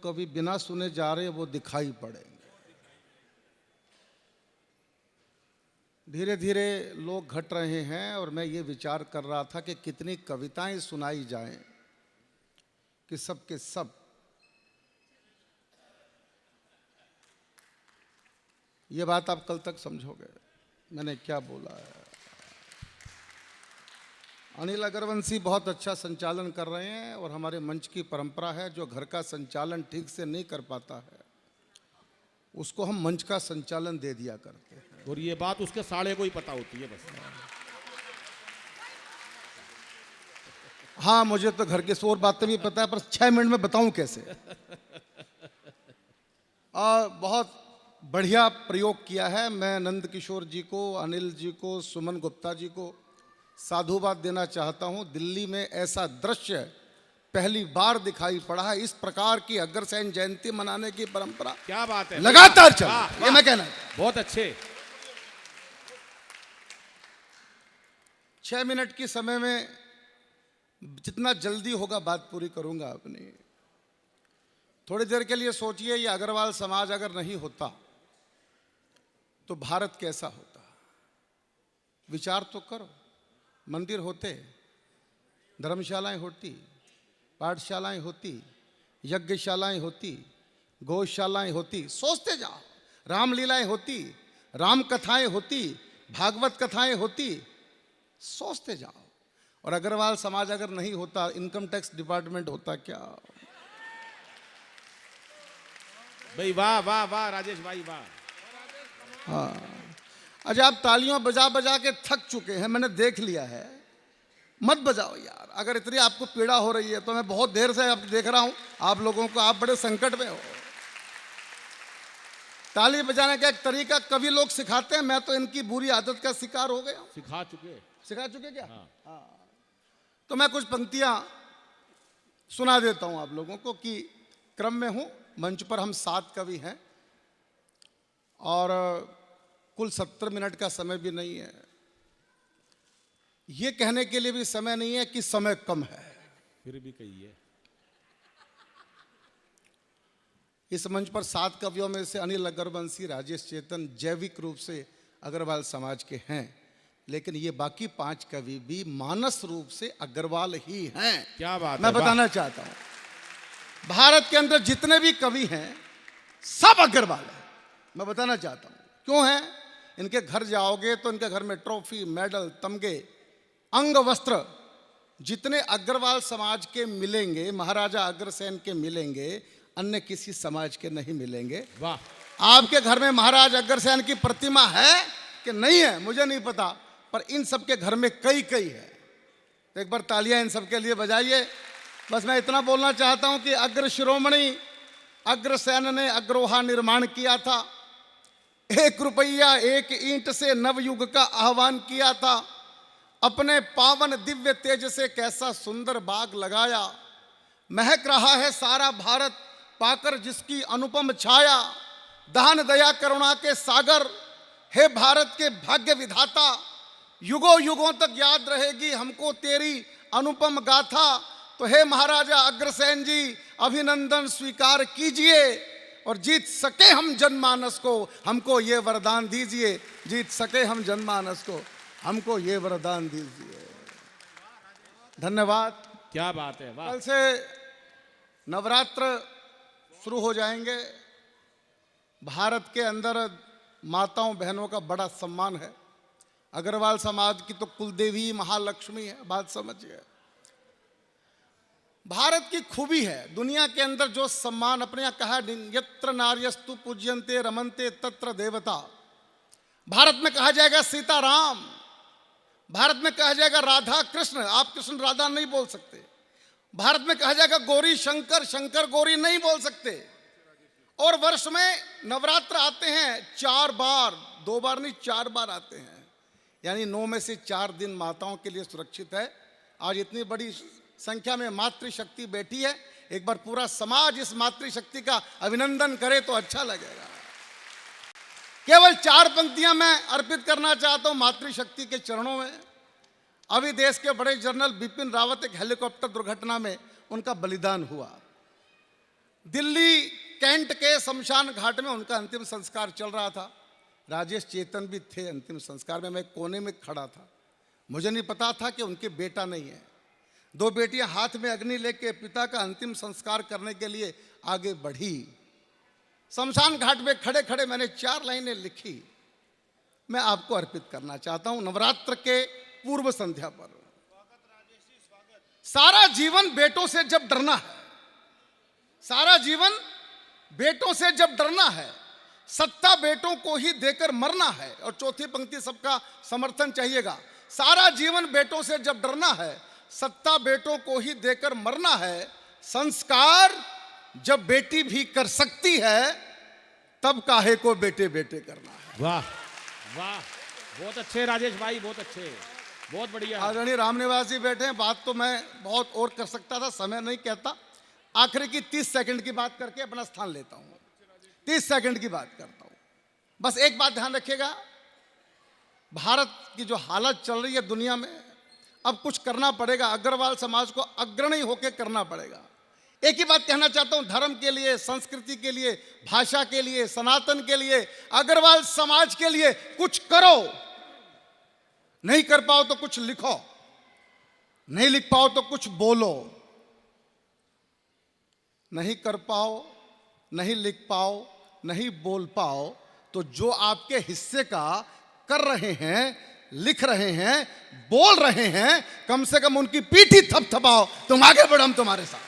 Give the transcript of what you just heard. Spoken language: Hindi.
कभी बिना सुने जा रहे वो दिखाई पड़ेंगे। धीरे धीरे लोग घट रहे हैं और मैं ये विचार कर रहा था कि कितनी कविताएं सुनाई जाएं कि सब के सब ये बात आप कल तक समझोगे मैंने क्या बोला है। अनिल अग्रवंशी बहुत अच्छा संचालन कर रहे हैं और हमारे मंच की परंपरा है जो घर का संचालन ठीक से नहीं कर पाता है उसको हम मंच का संचालन दे दिया करते हैं। और ये बात उसके साले को ही पता होती है बस। हाँ मुझे तो घर के और बातें भी पता है पर 6 मिनट में बताऊं कैसे। बहुत बढ़िया प्रयोग किया है। मैं नंद किशोर जी को, अनिल जी को, सुमन गुप्ता जी को साधुवाद देना चाहता हूं। दिल्ली में ऐसा दृश्य पहली बार दिखाई पड़ा है। इस प्रकार की अग्रसेन जयंती मनाने की परंपरा क्या बात है, लगातार चल ये मैं कहना बहुत अच्छे। 6 मिनट की समय में जितना जल्दी होगा बात पूरी करूंगा अपनी। थोड़ी देर के लिए सोचिए ये अग्रवाल समाज अगर नहीं होता तो भारत कैसा होता। विचार तो करो। मंदिर होते, धर्मशालाएं होती, पाठशालाएं होती, यज्ञशालाएं होती, गौशालाएं होती। सोचते जाओ। रामलीलाएं होती, राम कथाएं होती, भागवत कथाएं होती। सोचते जाओ। और अग्रवाल समाज अगर नहीं होता, इनकम टैक्स डिपार्टमेंट होता क्या। भाई वाह वाह वाह राजेश भाई वाह। हाँ अच्छा आप तालियां बजा बजा के थक चुके हैं, मैंने देख लिया है। मत बजाओ यार। अगर इतनी आपको पीड़ा हो रही है तो मैं बहुत देर से आप देख रहा हूं आप लोगों को, आप बड़े संकट में हो। ताली बजाने का एक तरीका कवि लोग सिखाते हैं, मैं तो इनकी बुरी आदत का शिकार हो गया। सिखा चुके क्या। हाँ। तो मैं कुछ पंक्तियां सुना देता हूं आप लोगों को कि क्रम में हूं। मंच पर हम 7 कवि हैं और कुल 70 मिनट का समय भी नहीं है। ये कहने के लिए भी समय नहीं है कि समय कम है। फिर भी कहिए। इस मंच पर 7 कवियों में से अनिल अग्रवंशी, राजेश चेतन जैविक रूप से अग्रवाल समाज के हैं, लेकिन ये बाकी 5 कवि भी मानस रूप से अग्रवाल ही हैं। क्या बात मैं बताना चाहता हूं भारत के अंदर जितने भी कवि हैं सब अग्रवाल हैं। मैं बताना चाहता हूं क्यों है। इनके घर जाओगे तो इनके घर में ट्रॉफी, मेडल, तमगे, अंग वस्त्र जितने अग्रवाल समाज के मिलेंगे, महाराजा अग्रसेन के मिलेंगे, अन्य किसी समाज के नहीं मिलेंगे। वाह। आपके घर में महाराज अग्रसेन की प्रतिमा है कि नहीं है मुझे नहीं पता, पर इन सब के घर में कई है। तो एक बार तालियां इन सब के लिए बजाइए। बस मैं इतना बोलना चाहता हूं कि अग्र शिरोमणि अग्रसेन ने अग्रोहा निर्माण किया था। 1 रुपया 1 ईंट से नवयुग का आह्वान किया था। अपने पावन दिव्य तेज से कैसा सुंदर बाग लगाया। महक रहा है सारा भारत पाकर जिसकी अनुपम छाया। दान दया करुणा के सागर हे भारत के भाग्य विधाता। युगों युगों तक याद रहेगी हमको तेरी अनुपम गाथा। तो हे महाराजा अग्रसेन जी अभिनंदन स्वीकार कीजिए और जीत सके हम जनमानस को, हमको ये वरदान दीजिए। जीत सके हम जनमानस को, हमको ये वरदान दीजिए। धन्यवाद। क्या बात है, वाह। कल से नवरात्र शुरू हो जाएंगे। भारत के अंदर माताओं बहनों का बड़ा सम्मान है। अग्रवाल समाज की तो कुलदेवी महालक्ष्मी है, बात समझिए। भारत की खूबी है दुनिया के अंदर जो सम्मान अपने यहाँ कहा, यत्र नार्यस्तु पूज्यन्ते रमन्ते तत्र देवता। भारत में कहा जाएगा सीताराम, भारत में कहा जाएगा राधा कृष्ण। आप कृष्ण राधा नहीं बोल सकते। भारत में कहा जाएगा गौरी शंकर, शंकर गौरी नहीं बोल सकते। और वर्ष में नवरात्र आते हैं 4 बार, 2 बार नहीं 4 बार आते हैं। यानी 9 में से 4 दिन माताओं के लिए सुरक्षित है। आज इतनी बड़ी संख्या में मातृशक्ति बैठी है। एक बार पूरा समाज इस मातृशक्ति का अभिनंदन करे तो अच्छा लगेगा। केवल 4 पंक्तियां मैं अर्पित करना चाहता हूं मातृशक्ति के चरणों में। अभी देश के बड़े जनरल बिपिन रावत एक हेलीकॉप्टर दुर्घटना में उनका बलिदान हुआ। दिल्ली कैंट के शमशान घाट में उनका अंतिम संस्कार चल रहा था। राजेश चेतन भी थे अंतिम संस्कार में, मैं कोने में खड़ा था। मुझे नहीं पता था कि उनके बेटा नहीं है। दो बेटियां हाथ में अग्नि लेके पिता का अंतिम संस्कार करने के लिए आगे बढ़ी। शमशान घाट में खड़े खड़े मैंने 4 लाइनें लिखी, मैं आपको अर्पित करना चाहता हूं नवरात्र के पूर्व संध्या पर। सारा जीवन बेटों से जब डरना है, सारा जीवन बेटों से जब डरना है, सत्ता बेटों को ही देकर मरना है। और चौथी पंक्ति सबका समर्थन चाहिएगा। सारा जीवन बेटों से जब डरना है, सत्ता बेटों को ही देकर मरना है। संस्कार जब बेटी भी कर सकती है, तब काहे को बेटे बेटे करना है। वाह वाह, बहुत अच्छे राजेश भाई, बहुत अच्छे, बहुत बढ़िया। आदरणीय रामनिवास जी बैठे हैं, बात तो मैं बहुत और कर सकता था, समय नहीं कहता। आखिरी की 30 सेकंड की बात करके अपना स्थान लेता हूं। 30 सेकंड की बात करता हूं। बस एक बात ध्यान रखिएगा, भारत की जो हालत चल रही है दुनिया में, अब कुछ करना पड़ेगा। अग्रवाल समाज को अग्रणी होकर करना पड़ेगा। एक ही बात कहना चाहता हूं, धर्म के लिए, संस्कृति के लिए, भाषा के लिए, सनातन के लिए, अग्रवाल समाज के लिए कुछ करो। नहीं कर पाओ तो कुछ लिखो, नहीं लिख पाओ तो कुछ बोलो। नहीं कर पाओ, नहीं लिख पाओ, नहीं बोल पाओ, तो जो आपके हिस्से का कर रहे हैं, लिख रहे हैं, बोल रहे हैं, कम से कम उनकी पीठी थपथपाओ। तुम आगे बढ़ो, हम तुम्हारे साथ।